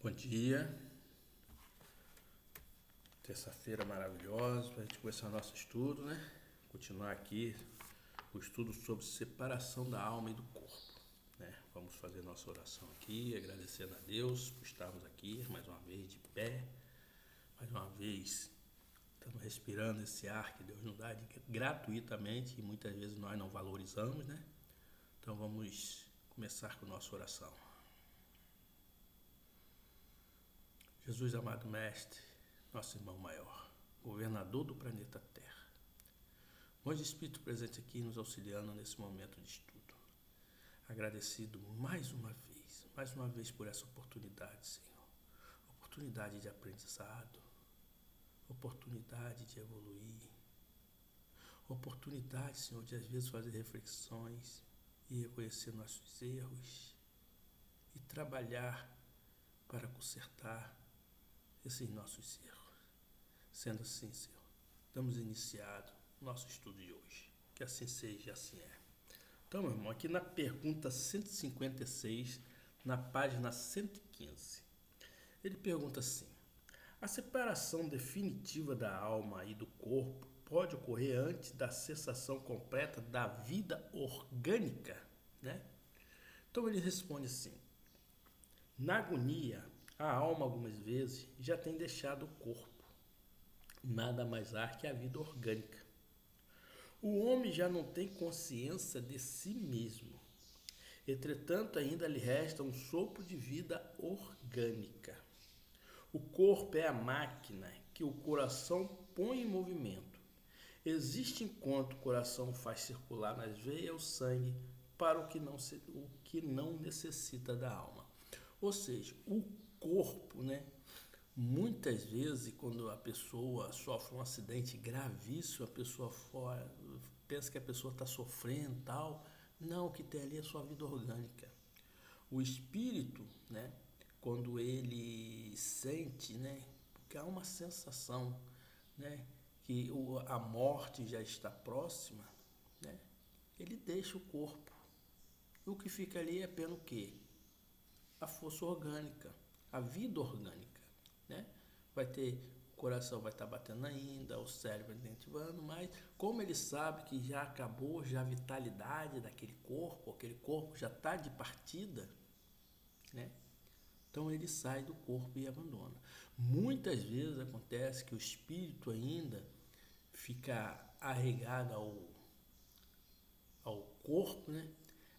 Bom dia, terça-feira maravilhosa, para a gente começar o nosso estudo, né? Continuar aqui o estudo sobre separação da alma e do corpo, né? Vamos fazer nossa oração aqui, agradecendo a Deus por estarmos aqui mais uma vez de pé, mais uma vez estamos respirando esse ar que Deus nos dá gratuitamente e muitas vezes nós não valorizamos, né? Então vamos começar com a nossa oração. Jesus, amado Mestre, nosso irmão maior, governador do planeta Terra, bom Espírito presente aqui nos auxiliando nesse momento de estudo. Agradecido mais uma vez por essa oportunidade, Senhor. Oportunidade de aprendizado, oportunidade de evoluir, oportunidade, Senhor, de às vezes fazer reflexões e reconhecer nossos erros e trabalhar para consertar esses nossos erros. Sendo assim, Senhor, damos iniciado o nosso estudo de hoje. Que assim seja e assim é. Então, meu irmão, aqui na pergunta 156, na página 115, ele pergunta assim: a separação definitiva da alma e do corpo pode ocorrer antes da cessação completa da vida orgânica, né? Então ele responde assim: na agonia, a alma algumas vezes já tem deixado o corpo. Nada mais há que a vida orgânica. O homem já não tem consciência de si mesmo. Entretanto, ainda lhe resta um sopro de vida orgânica. O corpo é a máquina que o coração põe em movimento. Existe enquanto o coração faz circular nas veias o sangue para o que não necessita da alma. Ou seja, o corpo, né? Muitas vezes, quando a pessoa sofre um acidente gravíssimo, a pessoa pensa que a pessoa está sofrendo e tal. Não, o que tem ali é sua vida orgânica. O espírito, né? Quando ele sente, né? Porque há uma sensação, né? Que a morte já está próxima, né? Ele deixa o corpo. O que fica ali é apenas o quê? A força orgânica, a vida orgânica, né? O coração vai estar batendo ainda, o cérebro identificando, mas como ele sabe que já acabou já a vitalidade daquele corpo, aquele corpo já está de partida, né? Então ele sai do corpo e abandona. Muitas vezes acontece que o espírito ainda fica arraigado ao corpo, né?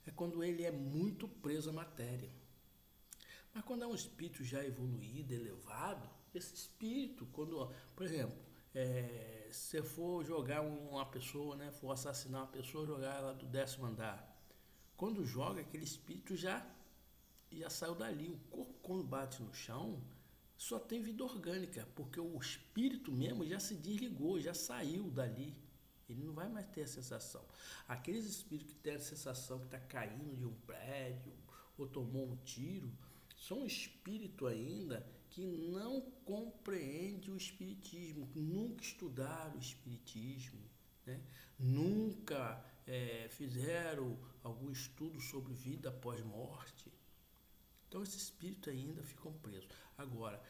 É quando ele é muito preso à matéria. Mas quando é um espírito já evoluído, elevado, esse espírito, quando, por exemplo, se você for jogar uma pessoa, né, for assassinar uma pessoa, jogar ela do 10º andar, quando joga, aquele espírito já saiu dali. O corpo, quando bate no chão, só tem vida orgânica, porque o espírito mesmo já se desligou, já saiu dali. Ele não vai mais ter a sensação. Aqueles espíritos que têm a sensação que está caindo de um prédio ou tomou um tiro, são espíritos ainda que não compreendem o espiritismo, nunca estudaram o espiritismo, né? Nunca fizeram algum estudo sobre vida após morte. Então esses espíritos ainda ficam presos. Agora,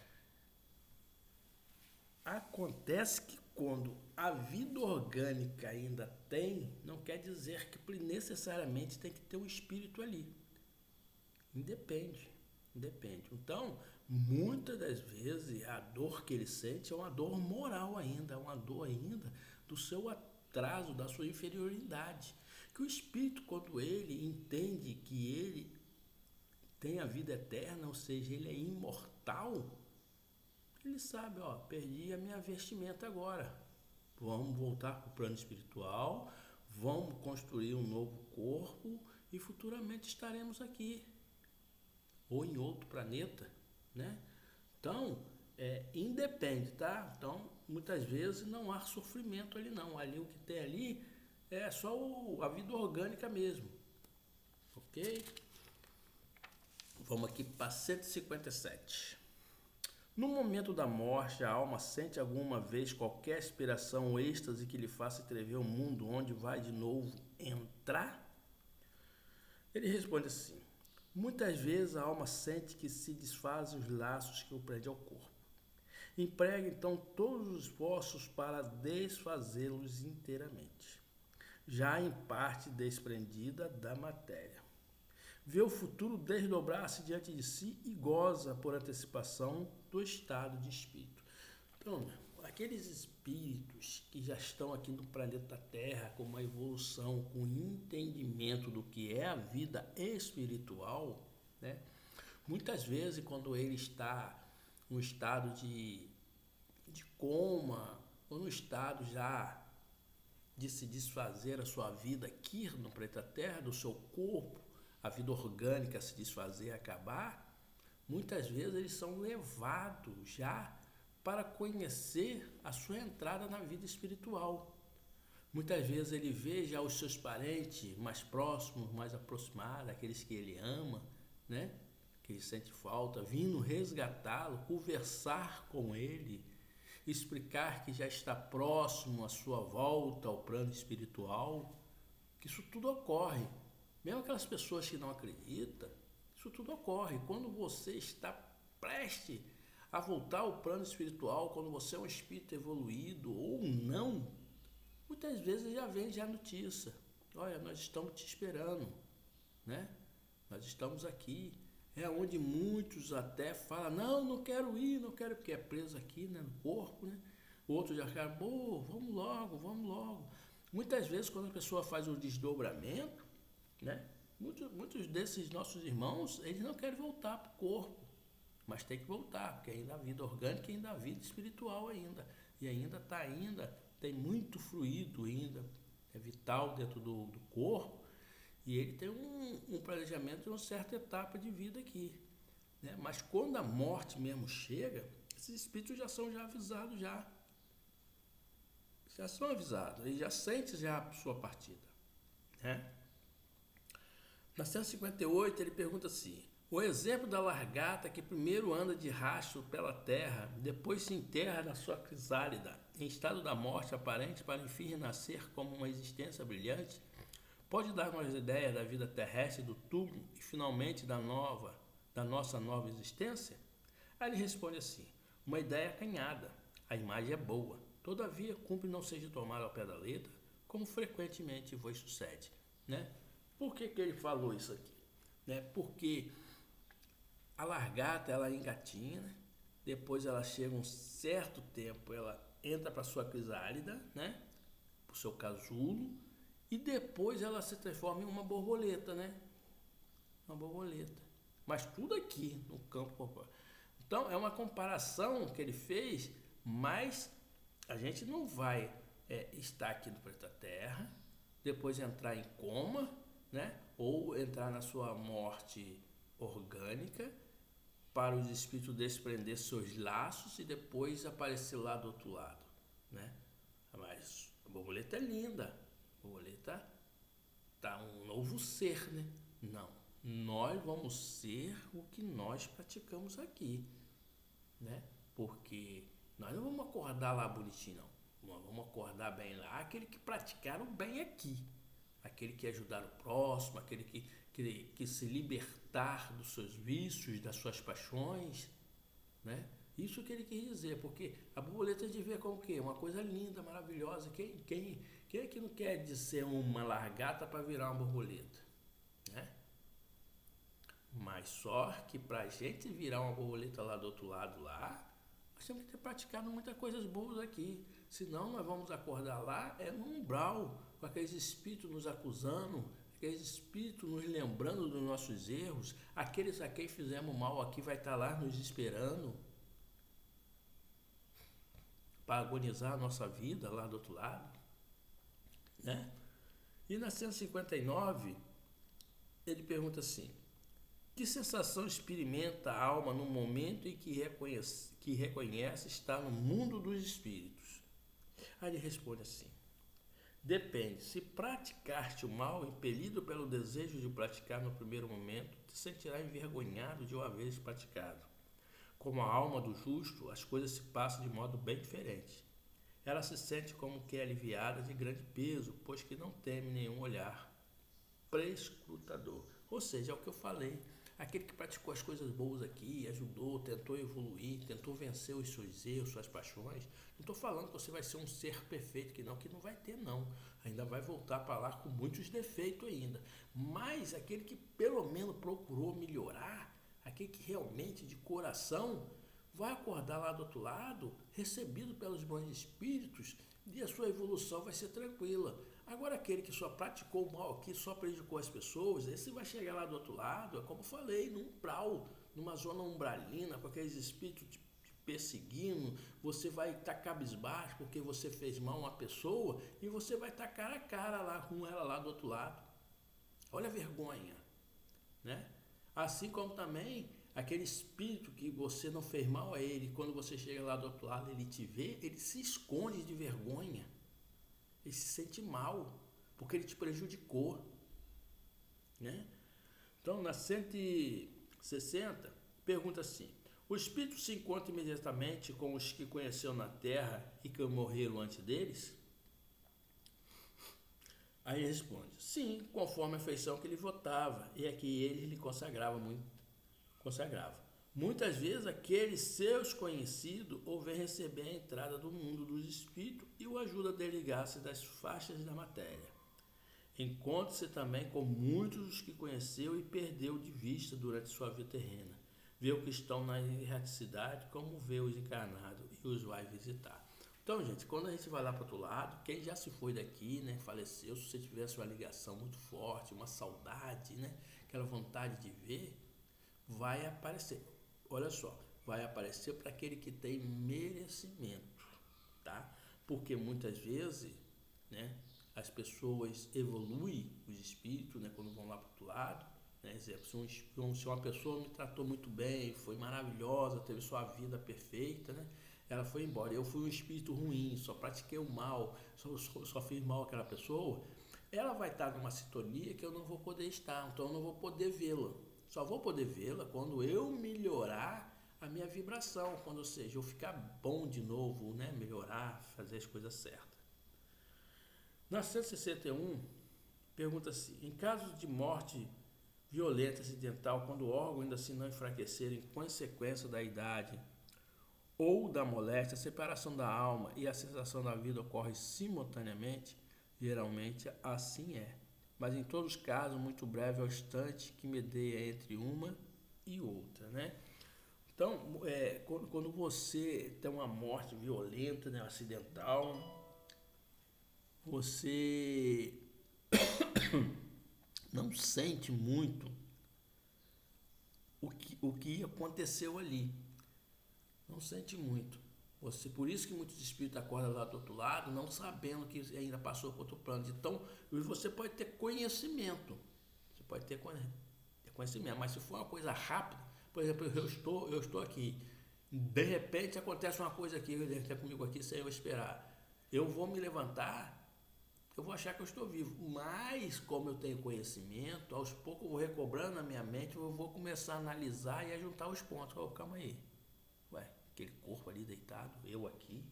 acontece que quando a vida orgânica ainda tem, não quer dizer que necessariamente tem que ter um espírito ali. Independe. Então, muitas das vezes, a dor que ele sente é uma dor moral ainda, é uma dor ainda do seu atraso, da sua inferioridade. Que o espírito, quando ele entende que ele tem a vida eterna, ou seja, ele é imortal, ele sabe, ó, perdi a minha vestimenta agora. Vamos voltar para o plano espiritual, vamos construir um novo corpo e futuramente estaremos aqui. Ou em outro planeta, né? Então, independe, tá? Então, muitas vezes não há sofrimento ali não. Ali o que tem ali é só a vida orgânica mesmo. Ok? Vamos aqui para 157. No momento da morte, a alma sente alguma vez qualquer aspiração ou êxtase que lhe faça entrever o mundo onde vai de novo entrar? Ele responde assim: Muitas vezes a alma sente que se desfazem os laços que o prendem ao corpo. Emprega então todos os esforços para desfazê-los inteiramente, já em parte desprendida da matéria. Vê o futuro desdobrar-se diante de si e goza por antecipação do estado de espírito. Então, aqueles espíritos que já estão aqui no planeta Terra com uma evolução, com entendimento do que é a vida espiritual, né? Muitas vezes quando ele está no estado de coma ou no estado já de se desfazer a sua vida aqui no planeta Terra, do seu corpo, a vida orgânica se desfazer, acabar, muitas vezes eles são levados já para conhecer a sua entrada na vida espiritual. Muitas vezes ele vê já os seus parentes mais próximos, mais aproximados, aqueles que ele ama, né? Que ele sente falta, vindo resgatá-lo, conversar com ele, explicar que já está próximo à sua volta ao plano espiritual, que isso tudo ocorre. Mesmo aquelas pessoas que não acreditam, isso tudo ocorre. Quando você está prestes a voltar ao plano espiritual, quando você é um espírito evoluído ou não, muitas vezes já vem já a notícia. Olha, nós estamos te esperando, né? Nós estamos aqui. É onde muitos até falam, não quero ir, não quero, porque é preso aqui, né, no corpo, né? Outros já querem, vamos logo. Muitas vezes quando a pessoa faz o desdobramento, né? Muitos desses nossos irmãos, eles não querem voltar para o corpo, mas tem que voltar, porque ainda há vida orgânica e ainda há vida espiritual ainda. E tem muito fluido ainda, é vital dentro do corpo, e ele tem um planejamento de uma certa etapa de vida aqui, né? Mas quando a morte mesmo chega, esses espíritos já são avisados já são avisados, eles já sentem já a sua partida, né? Na 158 ele pergunta assim: o exemplo da largata que primeiro anda de rastro pela terra, depois se enterra na sua crisálida, em estado da morte aparente, para enfim renascer como uma existência brilhante, pode dar-nos ideia da vida terrestre do túmulo e finalmente da nossa nova existência? Aí ele responde assim: uma ideia acanhada, a imagem é boa, todavia cumpre não seja tomada ao pé da letra, como frequentemente vos sucede, né? Por que ele falou isso aqui? Né? Porque a largata ela engatinha, depois ela chega um certo tempo, ela entra para sua crisálida, né? Para o seu casulo, e depois ela se transforma em uma borboleta, né? Uma borboleta. Mas tudo aqui no campo corporal. Então é uma comparação que ele fez, mas a gente não vai estar aqui no planeta Terra, depois entrar em coma, né? Ou entrar na sua morte orgânica, para os espíritos desprender seus laços e depois aparecer lá do outro lado, né? Mas a borboleta é linda, a borboleta tá um novo ser, né? Não, nós vamos ser o que nós praticamos aqui, né? Porque nós não vamos acordar lá bonitinho, não. Nós vamos acordar bem lá aquele que praticaram bem aqui, aquele que ajudar o próximo, aquele que se libertar dos seus vícios, das suas paixões, né? Isso que ele quis dizer, porque a borboleta de ver como que uma coisa linda, maravilhosa. Quem é que não quer de ser uma largata para virar uma borboleta, né? Mas só que para a gente virar uma borboleta lá do outro lado lá, nós temos que ter praticado muitas coisas boas aqui. Senão nós vamos acordar lá no umbral, com aqueles espíritos nos acusando, aqueles espíritos nos lembrando dos nossos erros, aqueles a quem fizemos mal aqui vai estar lá nos esperando para agonizar a nossa vida lá do outro lado, né? E na 159 ele pergunta assim: que sensação experimenta a alma no momento em que reconhece estar no mundo dos espíritos? Aí ele responde assim: depende. Se praticar-te o mal, impelido pelo desejo de praticar no primeiro momento, te sentirá envergonhado de o haveres praticado. Como a alma do justo, as coisas se passam de modo bem diferente. Ela se sente como que aliviada de grande peso, pois que não teme nenhum olhar prescrutador. Ou seja, é o que eu falei. aquele que praticou as coisas boas aqui, ajudou, tentou evoluir, tentou vencer os seus erros, suas paixões. Não estou falando que você vai ser um ser perfeito, que não vai ter não. Ainda vai voltar para lá com muitos defeitos ainda. Mas aquele que pelo menos procurou melhorar, aquele que realmente de coração vai acordar lá do outro lado, recebido pelos bons espíritos, e a sua evolução vai ser tranquila. Agora aquele que só praticou o mal aqui, só prejudicou as pessoas, esse vai chegar lá do outro lado, é como eu falei, num umbral, numa zona umbralina, com aqueles espíritos te perseguindo, você vai estar cabisbaixo porque você fez mal a uma pessoa e você vai estar cara a cara lá com ela lá do outro lado. Olha a vergonha, né? Assim como também aquele espírito que você não fez mal a ele, quando você chega lá do outro lado, ele te vê, ele se esconde de vergonha. Ele se sente mal, porque ele te prejudicou, né? Então, na 160, pergunta assim: o espírito se encontra imediatamente com os que conheceu na terra e que morreram antes deles? Aí ele responde: sim, conforme a feição que ele votava, e é que ele lhe consagrava. Muitas vezes aqueles seus conhecidos o vêm receber a entrada do mundo dos espíritos e o ajuda a desligar-se das faixas da matéria. Encontra-se também com muitos dos que conheceu e perdeu de vista durante sua vida terrena. Vê o que estão na erraticidade, como vê os encarnados e os vai visitar. Então, gente, quando a gente vai lá para o outro lado, quem já se foi daqui, né, faleceu, se você tivesse uma ligação muito forte, uma saudade, né, aquela vontade de ver, vai aparecer. Olha só, vai aparecer para aquele que tem merecimento, tá? Porque muitas vezes, né, as pessoas evoluem, os espíritos, né, quando vão lá para o outro lado, né, exemplo, se uma pessoa me tratou muito bem, foi maravilhosa, teve sua vida perfeita, né, ela foi embora, eu fui um espírito ruim, só pratiquei o mal, só fiz mal àquela pessoa, ela vai estar numa sintonia que eu não vou poder estar, então eu não vou poder vê-la. Só vou poder vê-la quando eu melhorar a minha vibração, quando, ou seja, eu ficar bom de novo, né? Melhorar, fazer as coisas certas. Na 161, pergunta assim: em caso de morte violenta acidental, quando o órgão ainda assim não enfraquecer em consequência da idade ou da moléstia, a separação da alma e a cessação da vida ocorre simultaneamente? Geralmente assim é. Mas em todos os casos, muito breve é o instante que medeia entre uma e outra, né? Então, quando você tem uma morte violenta, né, acidental, você não sente muito o que aconteceu ali. Não sente muito. Por isso que muitos espíritos acordam lá do outro lado, não sabendo que ainda passou para outro plano. Então, você pode ter conhecimento. Você pode ter conhecimento. Mas se for uma coisa rápida, por exemplo, eu estou aqui. De repente acontece uma coisa aqui, comigo aqui, sem eu esperar. Eu vou me levantar, eu vou achar que eu estou vivo. Mas, como eu tenho conhecimento, aos poucos eu vou recobrando na minha mente, eu vou começar a analisar e a juntar os pontos. Calma aí. Ué, aquele corpo ali deitado, eu aqui.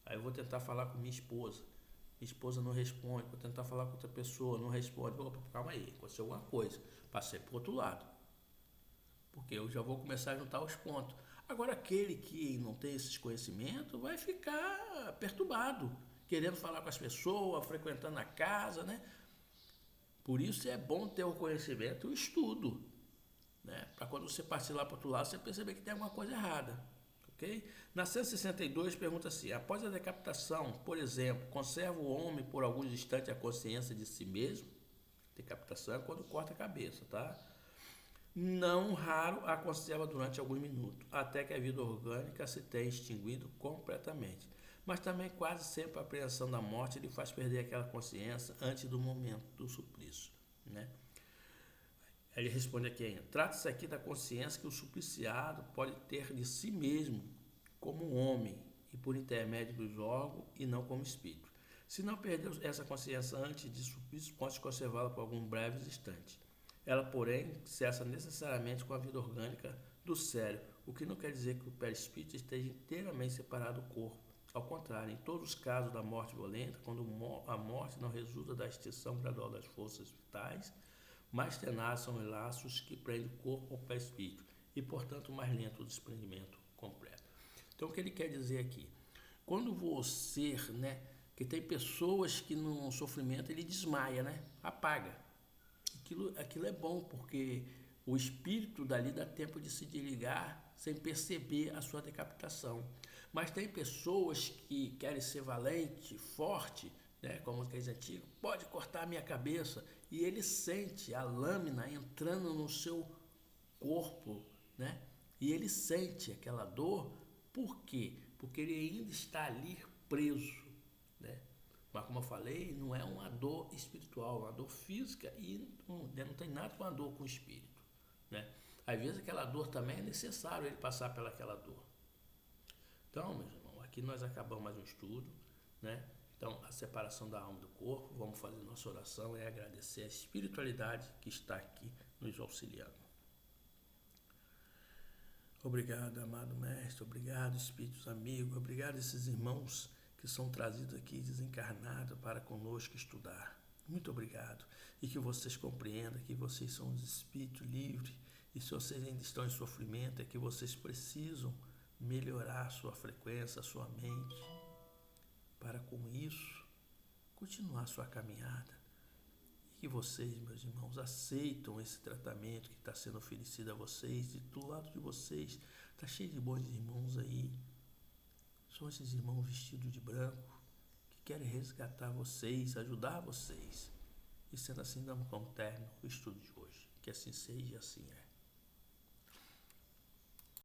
Aí eu vou tentar falar com minha esposa. Minha esposa não responde. Vou tentar falar com outra pessoa, não responde. Calma aí, aconteceu alguma coisa. Passei para o outro lado. Porque eu já vou começar a juntar os pontos. Agora, aquele que não tem esses conhecimentos vai ficar perturbado, querendo falar com as pessoas, frequentando a casa, né? Por isso é bom ter o conhecimento e o estudo, né? Para quando você partir lá para o outro lado, você perceber que tem alguma coisa errada. Okay? Na 162 pergunta assim: após a decapitação, por exemplo, conserva o homem por alguns instantes a consciência de si mesmo? Decapitação é quando corta a cabeça, tá? Não raro a conserva durante alguns minutos, até que a vida orgânica se tenha extinguido completamente. Mas também quase sempre a apreensão da morte lhe faz perder aquela consciência antes do momento do suplício, né? Ele responde aqui ainda: trata-se aqui da consciência que o supliciado pode ter de si mesmo como homem e por intermédio dos órgãos e não como espírito. Se não perdeu essa consciência antes de suplício, pode conservá-la por alguns breves instantes. Ela, porém, cessa necessariamente com a vida orgânica do cérebro, o que não quer dizer que o perispírito esteja inteiramente separado do corpo. Ao contrário, em todos os casos da morte violenta, quando a morte não resulta da extinção gradual das forças vitais, mais tenazes são os laços que prendem o corpo ao espírito e, portanto, mais lento o desprendimento completo. Então, o que ele quer dizer aqui? Quando você, né, que tem pessoas que no sofrimento ele desmaia, né, apaga. Aquilo é bom, porque o espírito dali dá tempo de se desligar sem perceber a sua decapitação. Mas tem pessoas que querem ser valente, forte, né, como aqueles antigos, pode cortar a minha cabeça, e ele sente a lâmina entrando no seu corpo, né? E ele sente aquela dor, por quê? Porque ele ainda está ali preso, né? Mas como eu falei, não é uma dor espiritual, é uma dor física e não tem nada com a dor com o espírito, né? Às vezes aquela dor também é necessário ele passar pelaquela dor. Então, meus irmãos, aqui nós acabamos mais um estudo, né? Então, a separação da alma do corpo, vamos fazer nossa oração e agradecer a espiritualidade que está aqui nos auxiliando. Obrigado, amado Mestre, obrigado, Espíritos amigos, obrigado esses irmãos que são trazidos aqui desencarnados para conosco estudar. Muito obrigado. E que vocês compreendam que vocês são os espíritos livres e se vocês ainda estão em sofrimento é que vocês precisam melhorar a sua frequência, a sua mente, para com isso continuar a sua caminhada. E que vocês, meus irmãos, aceitam esse tratamento que está sendo oferecido a vocês e do lado de vocês está cheio de bons irmãos aí. São esses irmãos vestidos de branco que querem resgatar vocês, ajudar vocês. E sendo assim, damos como término o estudo de hoje. Que assim seja e assim é.